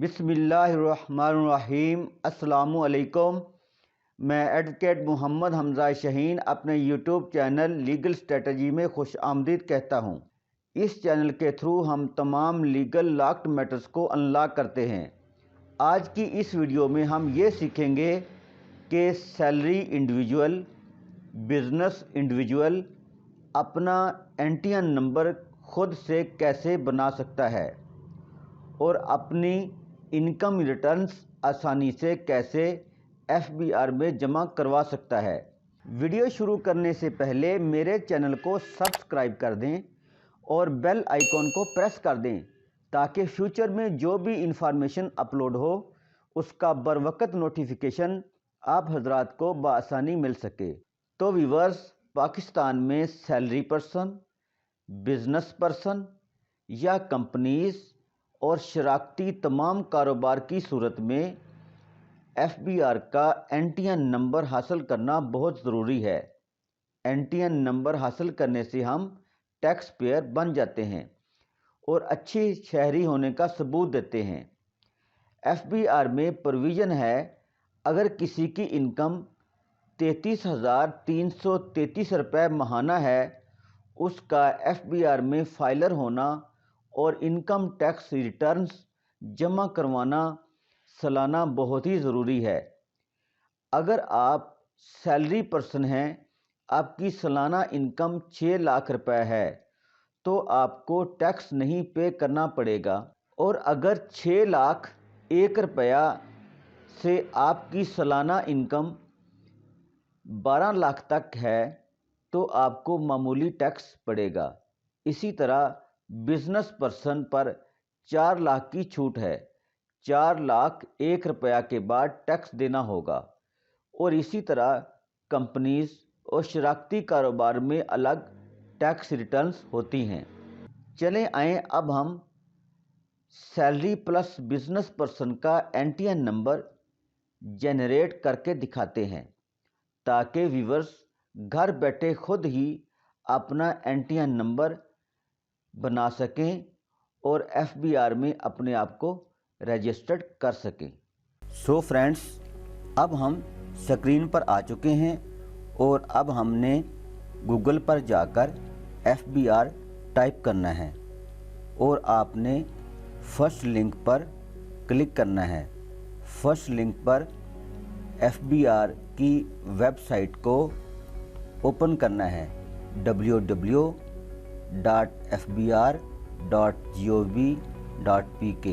बिस्मिल्लाहिर्रहमानिर्रहीम। अस्सलामुअलैकुम। मैं एडवोकेट मोहम्मद हमजा शहीन अपने यूट्यूब चैनल लीगल स्ट्रेटजी में खुश आमदीद कहता हूँ। इस चैनल के थ्रू हम तमाम लीगल लॉक्ड मैटर्स को अनलॉक करते हैं। आज की इस वीडियो में हम ये सीखेंगे कि सैलरी इंडिविजुअल, बिजनेस इंडिविजुअल अपना एनटीएन नंबर खुद से कैसे बना सकता है और अपनी इनकम रिटर्न्स आसानी से कैसे एफबीआर में जमा करवा सकता है। वीडियो शुरू करने से पहले मेरे चैनल को सब्सक्राइब कर दें और बेल आइकॉन को प्रेस कर दें ताकि फ्यूचर में जो भी इंफॉर्मेशन अपलोड हो उसका बरवकत नोटिफिकेशन आप हजरात को बआसानी मिल सके। तो व्यूअर्स, पाकिस्तान में सैलरी पर्सन, बिजनेस पर्सन या कंपनीज और शराकती तमाम कारोबार की सूरत में एफबीआर का एनटीएन नंबर हासिल करना बहुत ज़रूरी है। एनटीएन नंबर हासिल करने से हम टैक्स पेयर बन जाते हैं और अच्छी शहरी होने का सबूत देते हैं। एफबीआर में प्रोविज़न है, अगर किसी की इनकम 33,333 रुपये माहाना है, उसका एफबीआर में फाइलर होना और इनकम टैक्स रिटर्न्स जमा करवाना सालाना बहुत ही ज़रूरी है। अगर आप सैलरी पर्सन हैं, आपकी सालाना इनकम 6 लाख रुपए है, तो आपको टैक्स नहीं पे करना पड़ेगा। और अगर 6 लाख 1 रुपया से आपकी सालाना इनकम 12 लाख तक है तो आपको मामूली टैक्स पड़ेगा। इसी तरह बिजनेस पर्सन पर 4 लाख की छूट है, 4 लाख 1 रुपया के बाद टैक्स देना होगा। और इसी तरह कंपनीज और शराकती कारोबार में अलग टैक्स रिटर्न्स होती हैं। चलें आएँ अब हम सैलरी प्लस बिजनेस पर्सन का एनटीएन नंबर जनरेट करके दिखाते हैं ताकि व्यूअर्स घर बैठे खुद ही अपना एनटीएन नंबर बना सकें और एफबीआर में अपने आप को रजिस्टर्ड कर सकें। सो फ्रेंड्स, अब हम स्क्रीन पर आ चुके हैं और अब हमने गूगल पर जाकर एफबीआर टाइप करना है और आपने फर्स्ट लिंक पर क्लिक करना है। फर्स्ट लिंक पर एफबीआर की वेबसाइट को ओपन करना है www.fbr.gov.pk।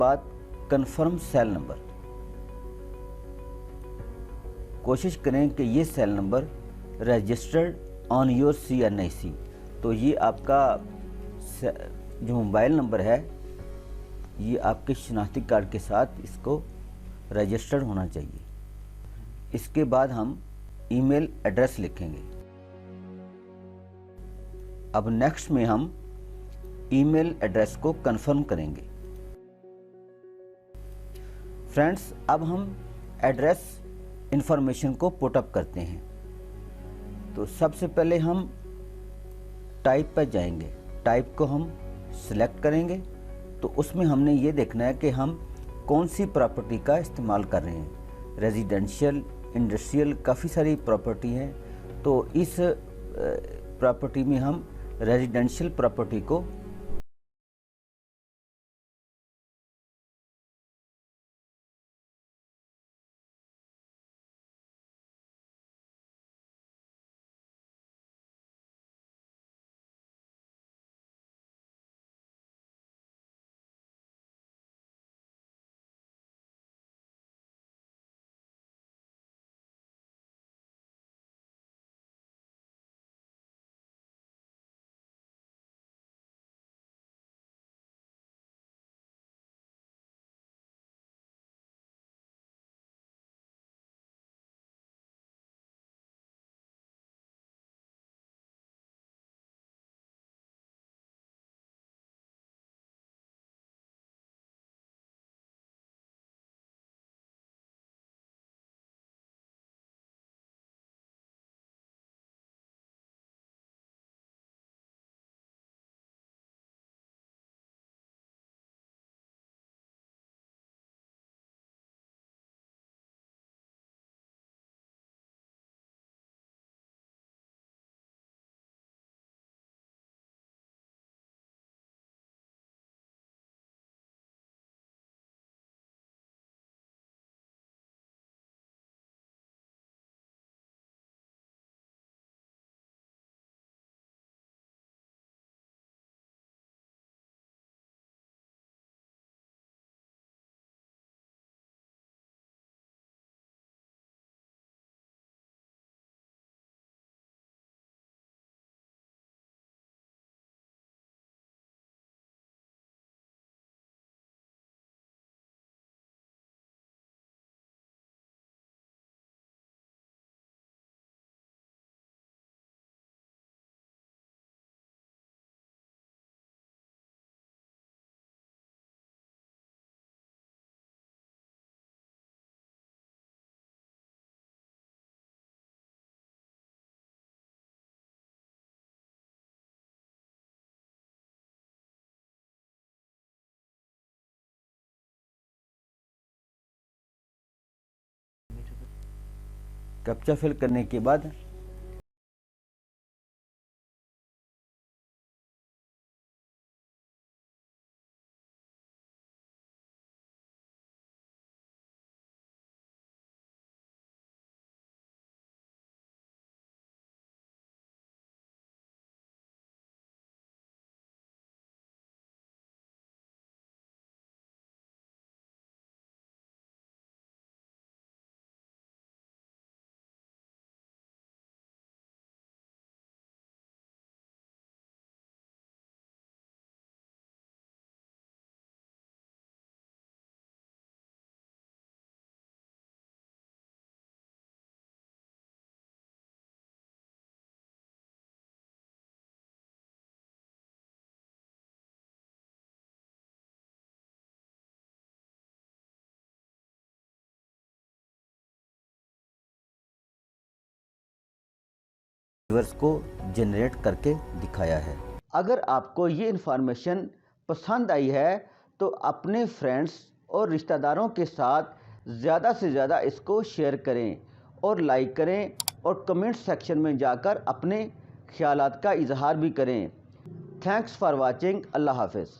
बाद कन्फर्म सेल नंबर। कोशिश करें कि ये cell number registered on your CNIC। तो ये आपका जो मोबाइल नंबर है ये आपके शनाख्ती कार्ड के साथ इसको रजिस्टर्ड होना चाहिए। इसके बाद हम ईमेल एड्रेस लिखेंगे। अब नेक्स्ट में हम ईमेल एड्रेस को कंफर्म करेंगे। फ्रेंड्स, अब हम एड्रेस इंफॉर्मेशन को पुटअप करते हैं। तो सबसे पहले हम टाइप पर जाएंगे। टाइप को हम सिलेक्ट करेंगे। तो उसमें हमने ये देखना है कि हम कौन सी प्रॉपर्टी का इस्तेमाल कर रहे हैं। रेजिडेंशियल, इंडस्ट्रियल, काफ़ी सारी प्रॉपर्टी हैं। तो इस प्रॉपर्टी में हम रेजिडेंशियल प्रॉपर्टी को कैप्चा फिल करने के बाद रिवर्स को जनरेट करके दिखाया है। अगर आपको ये इन्फॉर्मेशन पसंद आई है तो अपने फ्रेंड्स और रिश्तेदारों के साथ ज़्यादा से ज़्यादा इसको शेयर करें और लाइक करें और कमेंट सेक्शन में जाकर अपने ख्यालात का इजहार भी करें। Thanks for watching. अल्लाह हाफ़िज़।